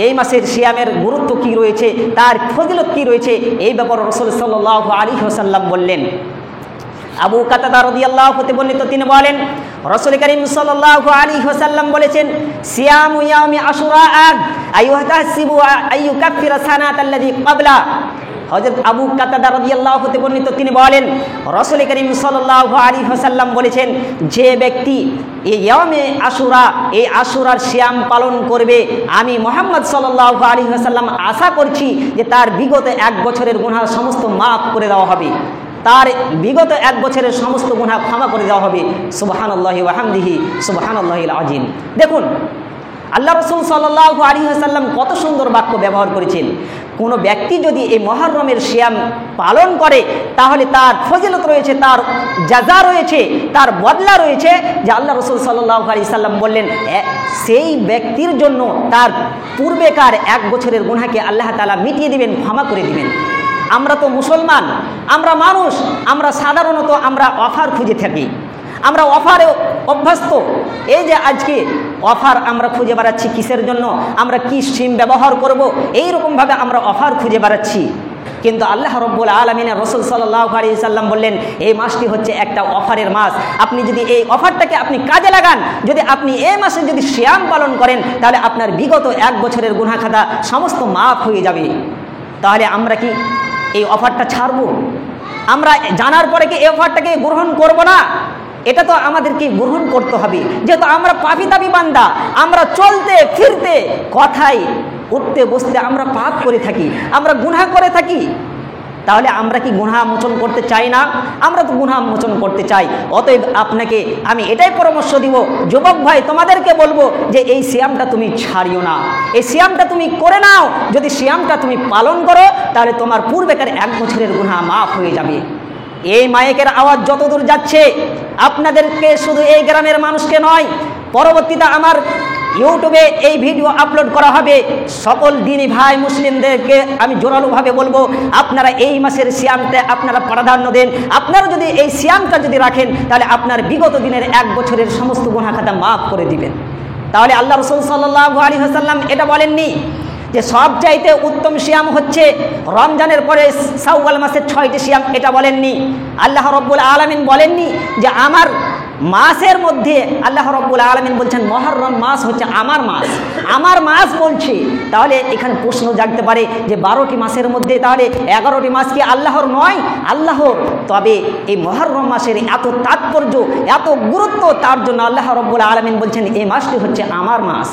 এই মাসের সিয়ামের গুরুত্ব কী রয়েছে, তার ফজিলত কী রয়েছে, এই ব্যাপারে রাসূল সাল্লাল্লাহু আলাইহি ওয়াসাল্লাম বললেন। আবু কাতাদা রাদিয়াল্লাহু হতে বর্ণিত, তিনি বলেন রাসূল করিম সাল্লাল্লাহু আলাইহি ওয়াসাল্লাম বলেছেন, সিয়ামু ইয়াউমি আশুরা আইয়ুহতাসিবু আইয়ুকাফিরা সানাতাল্লাযী ক্বাবলা। হযরত আবু কাতাদা রাদিয়াল্লাহু হতে বর্ণিত, তিনি বলেন রাসূল করিম সাল্লাল্লাহু আলাইহি ওয়াসাল্লাম বলেছেন, যে ব্যক্তি এই ইয়াউমে আশুরা, এই আশুরার সিয়াম পালন করবে, আমি মুহাম্মদ সাল্লাল্লাহু আলাইহি ওয়াসাল্লাম আশা করছি যে তার বিগত 1 বছরের গুনাহ সমস্ত মাফ করে দেওয়া হবে, তার বিগত 1 বছরের সমস্ত গুনাহ ক্ষমা করে দেওয়া হবে। সুবহানাল্লাহি ওয়া হামদিহি সুবহানাল্লাহিল আযীম। দেখুন আল্লাহ রাসূল সাল্লাল্লাহু আলাইহি ওয়াসাল্লাম কত সুন্দর বাক্য ব্যবহার করেছেন। কোনো ব্যক্তি যদি এই মুহররমের সিয়াম পালন করে তাহলে তার ফজিলত রয়েছে, তার জাযা রয়েছে, তার বদলা রয়েছে, যে আল্লাহ রাসূল সাল্লাল্লাহু আলাইহি ওয়াসাল্লাম বললেন সেই ব্যক্তির জন্য তার পূর্বেকার 1 বছরের গুনাহকে আল্লাহ তাআলা মিটিয়ে দিবেন, ক্ষমা করে দিবেন। আমরা তো মুসলমান, আমরা মানুষ, আমরা সাধারণত আমরা অফার খুঁজে থাকি, আমরা অফারে অভ্যস্ত। এই যে আজকে অফার আমরা খুঁজে বেড়াচ্ছি, কিসের জন্য, আমরা কি সিম ব্যবহার করব, এইরকমভাবে আমরা অফার খুঁজে বেড়াচ্ছি। কিন্তু আল্লাহ রাব্বুল আলামিনের রাসূল সাল্লাল্লাহু আলাইহি ওয়াসাল্লাম বললেন এই মাসটি হচ্ছে একটা অফারের মাস। আপনি যদি এই অফারটাকে আপনি কাজে লাগান, যদি আপনি এই মাসে যদি সিয়াম পালন করেন, তাহলে আপনার বিগত 1 বছরের গুনাহ খাতা সমস্ত মাফ হয়ে যাবে। তাহলে আমরা কি এই অফারটা ছাড়বো? আমরা জানার পরে কি এই অফারটাকে গ্রহণ করব না? এটা তো আমাদেরকে গ্রহণ করতে হবে, যেহেতু আমরা পাপী দাবী বান্দা, আমরা চলতে ফিরতে কথায় উঠতে বসতে আমরা পাপ করে থাকি, আমরা গুনাহ করে থাকি। তাহলে আমরা কি গুনাহ মোচন করতে চাই না? আমরা তো গুনাহ মোচন করতে চাই। অতএব আপনাকে আমি এটাই পরামর্শ দিব, যুবক ভাই তোমাদেরকে বলবো যে এই সিয়ামটা তুমি ছাড়িও না, এই সিয়ামটা তুমি করে নাও। যদি সিয়ামটা তুমি পালন করো তাহলে তোমার পূর্বেকার 1 বছরের গুনাহ মাফ হয়ে যাবে। এই মাইকের আওয়াজ যতদূর যাচ্ছে, আপনাদেরকে শুধু এই গ্রামের মানুষকে নয়, পরবর্তীতে আমার ইউটিউবে এই ভিডিও আপলোড করা হবে, সকল দিনী ভাই মুসলিমদেরকে আমি জোরালোভাবে বলবো আপনারা এই মাসের সিয়ামতে আপনারা প্রাধান্য দেন। আপনারা যদি এই সিয়ামটা যদি রাখেন তাহলে আপনার বিগত দিনের 1 বছরের সমস্ত গুনাহ খাতা মাফ করে দিবেন। তাহলে আল্লাহ রাসূল সাল্লাল্লাহু আলাইহি ওয়াসাল্লাম এটা বলেননি যে সবচাইতে উত্তম সিয়াম হচ্ছে রমজানের পরে শাওয়াল মাসের 6টি সিয়াম, এটা বলেননি। আল্লাহ রাব্বুল আলামিন বলেননি যে আমার মাসের মধ্যে, আল্লাহ রাব্বুল আলামিন বলছেন মুহররম মাস হচ্ছে আমার মাস, আমার মাস বলছি। তাহলে এখানে প্রশ্ন জাগতে পারে যে 12টি মাসের মধ্যে তাহলে 11টি মাস কি আল্লাহর নয়? আল্লাহর। তবে এই মুহররম মাসের এত তাৎপর্য, এত গুরুত্ব, তার জন্য আল্লাহ রাব্বুল আলামিন বলছেন এই মাসটি হচ্ছে আমার মাস।